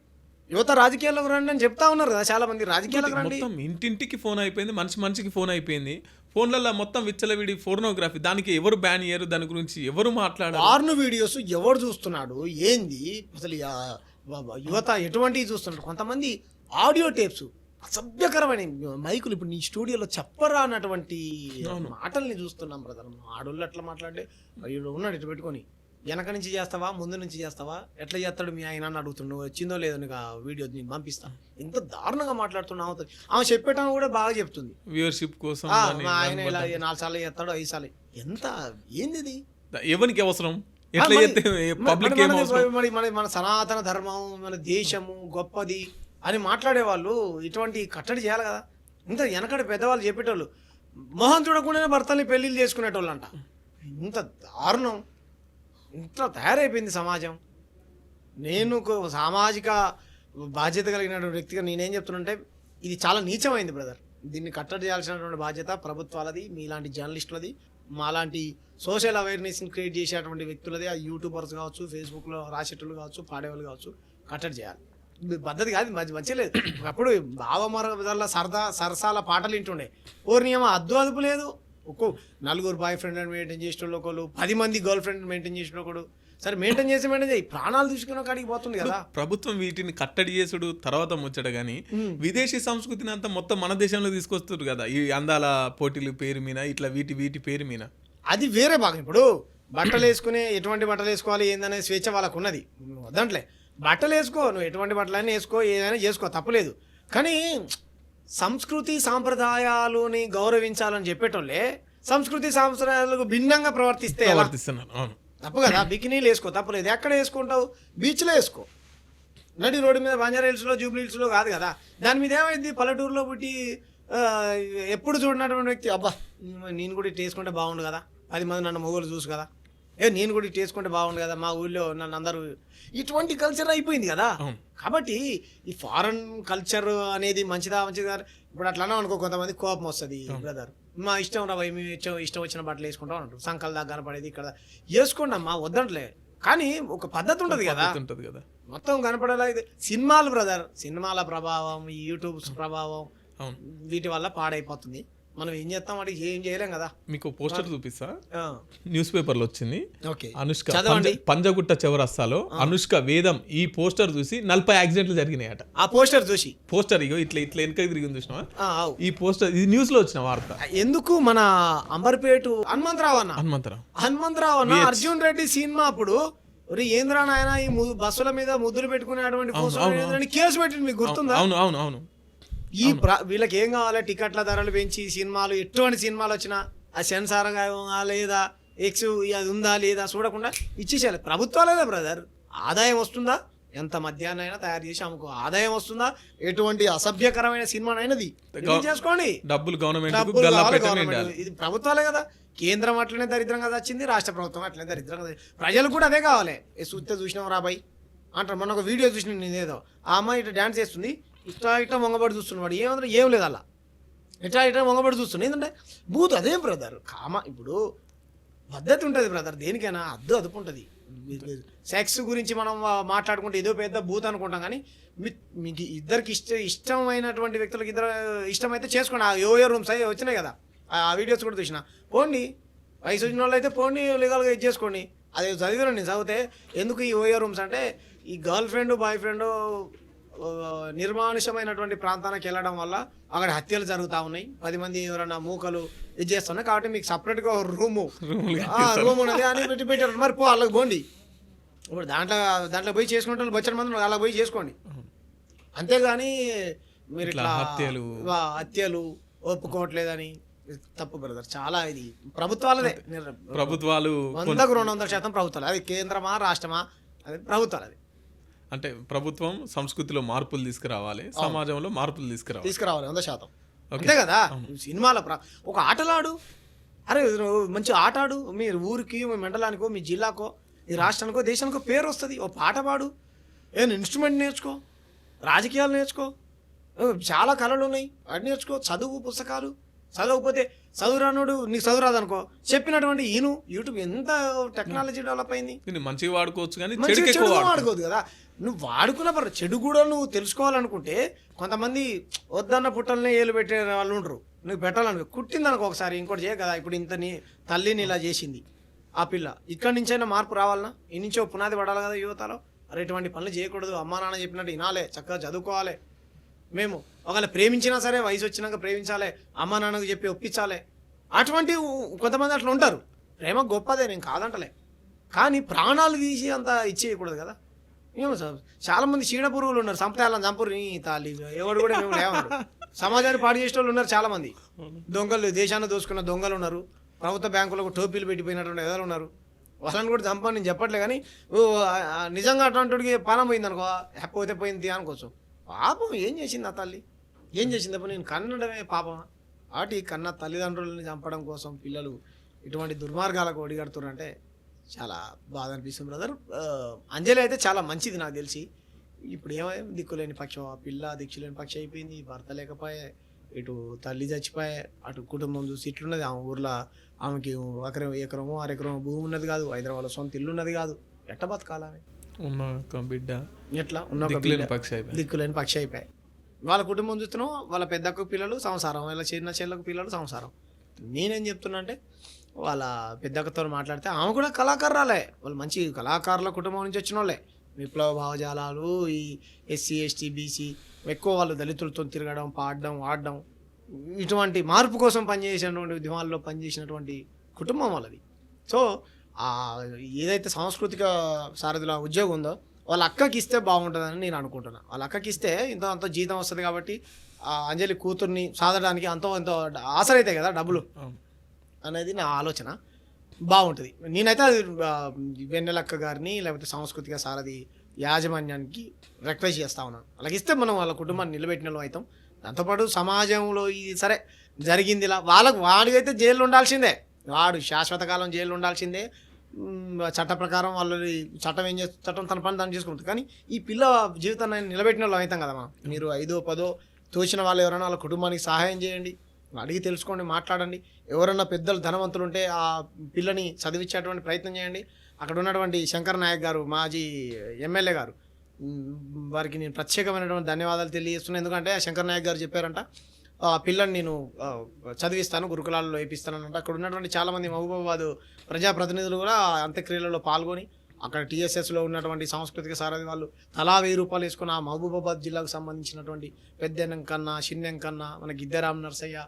యువత రాజకీయాల్లోకి రండి అని చెప్తా ఉన్నారు కదా చాలా మంది. రాజకీయాలకు రండి. మొత్తం ఇంటింటికి ఫోన్ అయిపోయింది, మనిషికి ఫోన్ అయిపోయింది. ఫోన్లలో మొత్తం విచ్చలవిడి ఫోర్నోగ్రఫీ. దానికి ఎవరు బ్యాన్ చేయరు, దాని గురించి ఎవరు మాట్లాడారు. పార్న్ వీడియోస్ ఎవరు చూస్తున్నాడు ఏంది అసలు? యువత ఎటువంటివి చూస్తున్నాడు? కొంతమంది ఆడియో టేప్స్, అసభ్యకరమైన మైకులు. ఇప్పుడు నీ స్టూడియోలో చెప్పరా అన్నటువంటి మాటల్ని చూస్తున్నాం బ్రదర్. ఆడోళ్ళు అట్లా మాట్లాడే ఉన్నాడు ఇటు పెట్టుకొని, వెనక నుంచి చేస్తావా ముందు నుంచి చేస్తావా, ఎట్లా చేస్తాడు మీ ఆయన అని అడుగుతున్నావు. వచ్చిందో లేదో నీకు ఆ వీడియో నీకు పంపిస్తా. ఎంత దారుణంగా మాట్లాడుతున్నావు. ఆమె చెప్పేటం కూడా బాగా చెప్తుంది, వ్యూవర్షిప్ కోసం. మా ఆయన ఇలా 4 సార్లు చేస్తాడు 5 సార్లు. ఎంత ఏంది ఇది? ఎవరికి అవసరం? మన సనాతన ధర్మం, మన దేశము గొప్పది అని మాట్లాడే వాళ్ళు ఇటువంటి కట్టడి చేయాలి కదా. ఇంత వెనకటి పెద్దవాళ్ళు చెప్పేటోళ్ళు మొహం చూడకుండానే భర్తల్ని పెళ్లిళ్ళు చేసుకునేటోళ్ళు అంట. ఇంత దారుణం, ఇంత తయారైపోయింది సమాజం. నేను సామాజిక బాధ్యత కలిగినటువంటి వ్యక్తిగా నేనేం చెప్తున్నానంటే ఇది చాలా నీచమైంది బ్రదర్. దీన్ని కట్టడి చేయాల్సినటువంటి బాధ్యత ప్రభుత్వాలది, మీలాంటి జర్నలిస్టులది, మాలాంటి సోషల్ అవేర్నెస్ని క్రియేట్ చేసేటువంటి వ్యక్తులది. ఆ యూట్యూబర్స్ కావచ్చు, ఫేస్బుక్లో రాసేటోళ్ళు కావచ్చు, పాడేవాళ్ళు కావచ్చు, కట్టడి చేయాలి. పద్ధతి కాదు, మంచి లేదు. అప్పుడు బావమరదల సరసాల పాటలు వింటుండే. నియమ అదుపు లేదు. 4 బాయ్ ఫ్రెండ్ మెయింటైన్ చేసిన ఒకళ్ళు, 10 మంది గర్ల్ ఫ్రెండ్ మెయింటైన్ చేసిన ఒకడు. సరే మెయింటైన్ చేయి, ప్రాణాలు తీసుకున్న కాడికి పోతుంది కదా. ప్రభుత్వం వీటిని కట్టడి చేసుడు తర్వాత ముచ్చట గానీ విదేశీ సంస్కృతిని అంతా మొత్తం మన దేశంలో తీసుకొస్తారు కదా. ఈ అందాల పోటీలు పేరు మీద ఇట్లా వీటి పేరు మీద అది వేరే భాగం. ఇప్పుడు బట్టలు వేసుకునే ఎటువంటి బట్టలు వేసుకోవాలి ఏందనే స్వేచ్ఛ వాళ్ళకు ఉన్నది. వద్దంట్లే, బట్టలు వేసుకో, నువ్వు ఎటువంటి బట్టలైనా వేసుకో, ఏదైనా చేసుకో, తప్పలేదు. కానీ సంస్కృతి సాంప్రదాయాలని గౌరవించాలని చెప్పేటోళ్ళే సంస్కృతి సాంప్రదాయాలకు భిన్నంగా ప్రవర్తిస్తున్నారు. తప్పు కదా. బికినీలు వేసుకో, తప్పలేదు. ఎక్కడ వేసుకుంటావు? బీచ్లో వేసుకో, నడి రోడ్డు మీద, బంజారా హిల్స్లో, జూబ్లీ హిల్స్లో కాదు కదా. దాని మీద ఏమైంది? పల్లెటూరులో పుట్టి ఎప్పుడు చూడనటువంటి వ్యక్తి అబ్బా నేను కూడా ఇటు వేసుకుంటే బాగుండు కదా, 10 మంది నన్ను మొగోళ్ళు చూసు కదా, నేను కూడా ఇటు వేసుకుంటే బాగుండు కదా, మా ఊళ్ళో నన్ను అందరూ, ఇటువంటి కల్చర్ అయిపోయింది కదా. కాబట్టి ఈ ఫారెన్ కల్చర్ అనేది మంచిదా ఇప్పుడు అట్లా అనుకో, కొంతమంది కోపం వస్తుంది. బ్రదర్ మా ఇష్టం రా భయ్, మేము ఇష్టం వచ్చిన బట్టలు వేసుకుంటాం అంటారు. సంకల్ దాకా కనపడేది ఇక్కడ వేసుకోండి అమ్మా, వద్దంటలే. కానీ ఒక పద్ధతి ఉంటుంది కదా, మొత్తం కనపడేలా. సినిమాలు బ్రదర్, సినిమాల ప్రభావం, ఈ యూట్యూబ్స్ ప్రభావం, వీటి వల్ల పాడైపోతుంది. మనం ఏం చేస్తాం అంటే ఏం చేయలేం కదా. మీకు పోస్టర్ చూపిస్తా, న్యూస్ పేపర్లో వచ్చింది. ఓకే, అనుష్క పంజగుట్ట చౌరస్తాలో అనుష్క వేదం, ఈ పోస్టర్ చూసి 40 యాక్సిడెంట్లు జరిగినాయట. ఆ పోస్టర్ చూసి ఇగో ఇట్లా వెనక తిరిగి చూసినా ఈ పోస్టర్, ఇది న్యూస్ లో వచ్చిన వార్త. ఎందుకు మన అంబర్పేట హనుమంతరావు అన్న అర్జున్ రెడ్డి సినిమా అప్పుడు ఏంద్రా నాయన ఈ బస్సుల మీద ముద్దులు పెట్టుకునేటువంటి కేసు పెట్టింది, మీకు గుర్తుందా? అవును. ఈ వీళ్ళకి ఏం కావాలి? టికెట్ల ధరలు పెంచి సినిమాలు, ఎటువంటి సినిమాలు వచ్చినా ఆ సెన్సారంగా లేదా ఎక్స్ అది ఉందా లేదా చూడకుండా ఇచ్చేసేయాలి. ప్రభుత్వాలేదా బ్రదర్? ఆదాయం వస్తుందా? ఎంత మధ్యాహ్నం అయినా తయారు చేసి అమ్ముకో, ఆదాయం వస్తుందా? ఎటువంటి అసభ్యకరమైన సినిమానైనది చేసుకోండి, డబ్బులు గవర్నమెంట్. ఇది ప్రభుత్వాలే కదా. కేంద్రం అట్లనే దరిద్రంగా వచ్చింది, రాష్ట్ర ప్రభుత్వం అట్లనే దరిద్రంగా. ప్రజలు కూడా అదే కావాలి. చూసినాం రాబాయ్ అంటారు. మొన్న ఒక వీడియో చూసిన నేనేదో, ఆ అమ్మాయి ఇట్లా డ్యాన్స్ చేస్తుంది, ఇట్లా మొంగబడి చూస్తున్నాడు. ఏమంటే ఏం లేదు, అలా ఇట్లా మొంగబడి చూస్తున్నాడు. ఏంటంటే బూత్. అదే బ్రదర్ ఇప్పుడు పద్ధతి ఉంటుంది బ్రదర్, దేనికైనా అదుపు ఉంటుంది. సెక్స్ గురించి మనం మాట్లాడుకుంటే ఏదో పెద్ద బూత్ అనుకుంటాం, కానీ మీకు ఇద్దరికి ఇష్టమైనటువంటి వ్యక్తులకు ఇష్టమైతే చేసుకోండి. ఆ యోయో రూమ్స్ అవి వచ్చినాయి కదా, ఆ వీడియోస్ కూడా చూసిన. పోండి, వయసు వచ్చిన వాళ్ళు అయితే పోండి, లీగల్గా ఇది చేసుకోండి. అది చదివాను చదివితే. ఎందుకు ఈ ఓయో రూమ్స్ అంటే, ఈ గర్ల్ ఫ్రెండ్ బాయ్ ఫ్రెండ్ నిర్మానుషమైనటువంటి ప్రాంతానికి వెళ్ళడం వల్ల అక్కడ హత్యలు జరుగుతూ ఉన్నాయి. 10 మంది ఎవరైనా మూకలు ఇది చేస్తున్నాయి. కాబట్టి మీకు సపరేట్గా రూమ్ ఉన్నది అని పెట్టారు. మరి వాళ్ళకి పోండి. ఇప్పుడు దాంట్లో పోయి చేసుకుంటే బొచ్చని మంది అలా పోయి చేసుకోండి. అంతేగాని మీరు ఇట్లా ఇట్లా హత్యలు. హత్యలు ఒప్పుకోవట్లేదని తప్పు బ్రదర్. చాలా ఇది ప్రభుత్వాలదే ప్రభుత్వాలు 100కు 200% ప్రభుత్వాలు. అది కేంద్రమా రాష్ట్రమా అది ప్రభుత్వాలు. అది అంటే ప్రభుత్వం సంస్కృతిలో మార్పులు తీసుకురావాలి, సమాజంలో మార్పులు తీసుకురావాలి. తీసుకురావాలి 100%. అంతే కదా. సినిమాల ఒక ఆటలాడు, అరే నువ్వు మంచి ఆట ఆడు, మీ ఊరికి మీ మండలానికో మీ జిల్లాకో ఈ రాష్ట్రానికో దేశానికో పేరు వస్తుంది. ఓ పాట పాడు, ఏదైనా ఇన్స్ట్రుమెంట్ నేర్చుకో, రాజకీయాలు నేర్చుకో, చాలా కళలు ఉన్నాయి అవి నేర్చుకో, చదువు పుస్తకాలు. చదవకపోతే చదువురానుడు నీకు చదువురాదనుకో చెప్పినటువంటి యూట్యూబ్ ఎంత టెక్నాలజీ డెవలప్ అయింది. మంచిగా వాడుకోవచ్చు కానీ మంచిగా చెడు వాడుకోదు కదా. నువ్వు వాడుకున్న పర్లేదు, చెడు కూడా నువ్వు తెలుసుకోవాలనుకుంటే కొంతమంది వద్దన్న పుట్టల్ని ఏలు పెట్టే వాళ్ళు ఉండరు. నువ్వు పెట్టాలనుకో, కుట్టిందనుకో ఒకసారి ఇంకోటి చేయ కదా. ఇప్పుడు ఇంత తల్లిని ఇలా చేసింది ఆ పిల్ల, ఇక్కడి నుంచైనా మార్పు రావాలన్నా ఈ నుంచో పునాది పడాలి కదా యువతలో. అరే ఇటువంటి పనులు చేయకూడదు, అమ్మా నాన్న చెప్పినట్టు వినాలే, చక్కగా చదువుకోవాలి. మేము ఒకవేళ ప్రేమించినా సరే వయసు వచ్చినాక ప్రేమించాలి, అమ్మా నాన్నకు చెప్పి ఒప్పించాలి. అటువంటి కొంతమంది అట్లా ఉంటారు. ప్రేమ గొప్పదే, నేను కాదంటలే, కానీ ప్రాణాలు తీసి అంత ఇచ్చేయకూడదు కదా. ఏమో సార్ చాలా మంది చీడ పురుగులు ఉన్నారు, సంపదాయాలను చంపురు నీ తాళి ఎవడు కూడా మేము లేవన్నారు. సమాజాన్ని పాడు చేసే వాళ్ళు ఉన్నారు చాలా మంది. దొంగలు, దేశాన్ని దోసుకున్న దొంగలు ఉన్నారు, ప్రభుత్వ బ్యాంకులకు టోపీలు పెట్టిపోయినటువంటి ఎదలు ఉన్నారు. వాళ్ళని కూడా చంపని నేను చెప్పట్లే, కానీ నిజంగా అటువంటికి పానం పోయింది అనుకో, పోతే పోయింది అనుకోవచ్చు. పాపం ఏం చేసింది ఆ తల్లి, ఏం చేసింది అప్పుడు నేను కన్నడమే పాపమా? వాటి కన్న తల్లిదండ్రులని చంపడం కోసం పిల్లలు ఇటువంటి దుర్మార్గాలకు ఒడిగడుతున్నారంటే చాలా బాధ అనిపిస్తుంది బ్రదర్. అంజలి అయితే చాలా మంచిది నాకు తెలిసి. ఇప్పుడు ఏమైంది, దిక్కులేని పక్షం, ఆ పిల్ల దిక్కులేని పక్షం అయిపోయింది. భర్త లేకపోయే, ఇటు తల్లి చచ్చిపోయే, అటు కుటుంబం చూసి ఇట్లున్నది. ఆమె ఊర్లో ఆమెకి ఎకరమో అరెకరమో భూమి ఉన్నది కాదు, హైదరాబాద్లో సొంత ఇల్లు ఉన్నది కాదు. ఎట్ట బతకాలని ఉన్న ఒక బిడ్డ ఎట్లా ఉన్న దిక్కులేని పక్షి అయిపోయాయి. వాళ్ళ కుటుంబం చూస్తున్నాం, వాళ్ళ పెద్దకు పిల్లలు సంసారం, వాళ్ళ చిన్న చెల్లకు పిల్లలు సంసారం. నేనేం చెప్తున్నా అంటే వాళ్ళ పెద్దక్కతో మాట్లాడితే ఆమె కూడా కళాకారురాలే, వాళ్ళు మంచి కళాకారుల కుటుంబం నుంచి వచ్చిన వాళ్ళే. విప్లవ భావజాలాలు, ఈ ఎస్సీ ఎస్టీ బీసీ ఎక్కువ వాళ్ళు దళితులతో తిరగడం, పాడడం, ఆడడం, ఇటువంటి మార్పు కోసం పనిచేసినటువంటి ఉద్యమాల్లో పనిచేసినటువంటి కుటుంబం వాళ్ళది. సో ఏదైతే సాంస్కృతిక సారథుల ఉద్యోగం ఉందో వాళ్ళ అక్కకి ఇస్తే బాగుంటుందని నేను అనుకుంటున్నాను. వాళ్ళ అక్కకి ఇస్తే అంత జీతం వస్తుంది కాబట్టి ఆ అంజలి కూతుర్ని సాధడానికి ఎంతో ఆసరైతాయి కదా డబ్బులు అనేది నా ఆలోచన. బాగుంటుంది. నేనైతే అది వెన్నెలక్క గారిని లేకపోతే సాంస్కృతిక సారథి యాజమాన్యానికి రిక్వెస్ట్ చేస్తా ఉన్నాను. అలాగే ఇస్తే మనం వాళ్ళ కుటుంబాన్ని నిలబెట్టిన వాళ్ళు అవుతాం. దాంతోపాటు సమాజంలో ఇది సరే జరిగింది ఇలా వాడికైతే జైలు ఉండాల్సిందే, వాడు శాశ్వత కాలం జైలు ఉండాల్సిందే. చట్ట ప్రకారం వాళ్ళు చట్టం ఏం చేస్తుంది, చట్టం తన పని దాన్ని చేసుకుంటుంది. కానీ ఈ పిల్ల జీవితాన్ని నిలబెట్టిన వాళ్ళు అవుతాం కదమ్మా. మీరు 5దో 10దో తోచిన వాళ్ళు ఎవరైనా వాళ్ళ కుటుంబానికి సహాయం చేయండి, అడిగి తెలుసుకోండి, మాట్లాడండి. ఎవరన్నా పెద్దలు ధనవంతులు ఉంటే ఆ పిల్లని చదివించేటువంటి ప్రయత్నం చేయండి. అక్కడ ఉన్నటువంటి శంకర్ నాయక్ గారు, మాజీ ఎమ్మెల్యే గారు, వారికి నేను ప్రత్యేకమైనటువంటి ధన్యవాదాలు తెలియజేస్తున్నాను. ఎందుకంటే శంకర్ నాయక్ గారు చెప్పారంట ఆ పిల్లని నేను చదివిస్తాను, గురుకులాల్లో వేపిస్తానంట. అక్కడ ఉన్నటువంటి చాలామంది మహబూబాబాద్ ప్రజాప్రతినిధులు కూడా అంత్యక్రియలలో పాల్గొని అక్కడ టీఎస్ఎస్లో ఉన్నటువంటి సాంస్కృతిక సారథి వాళ్ళు తలా 1000 రూపాయలు వేసుకుని ఆ మహబూబాబాద్ జిల్లాకు సంబంధించినటువంటి పెద్దెన్నం కన్నా, చిన్నెం కన్నా, మన గిద్దరామ్ నర్సయ్య,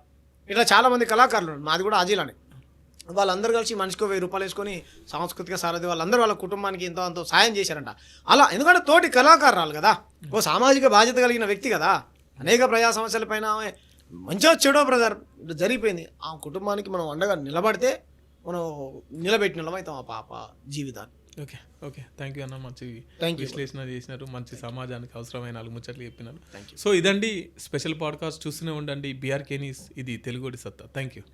ఇట్లా చాలామంది కళాకారులు ఉన్నారు. మాది కూడా ఆ జిల్లానే. వాళ్ళందరూ కలిసి మనిషికి 1000 రూపాయలు వేసుకొని సాంస్కృతిక సారథి వాళ్ళందరూ వాళ్ళ కుటుంబానికి ఎంతో అంతో సాయం చేశారంట. అలా ఎందుకంటే తోటి కళాకారురాలు కదా, ఓ సామాజిక బాధ్యత కలిగిన వ్యక్తి కదా. అనేక ప్రజా సమస్యలపైన మంచిగా చెడో బ్రదర్ జరిగిపోయింది. ఆ కుటుంబానికి మనం అండగా నిలబడితే మనం నిలబెట్టిన వాళ్ళం ఆ పాప జీవితాన్ని. ఓకే ఓకే థ్యాంక్ యూ అన్న, మంచి విశ్లేషణ చేసినారు, మంచి సమాజానికి అవసరమైన 4 ముచ్చట్లు చెప్పినారు. సో ఇదండి స్పెషల్ పాడ్కాస్ట్, చూస్తూనే ఉండండి బీఆర్కే న్యూస్, ఇది తెలుగుడి సత్తా. Thank you.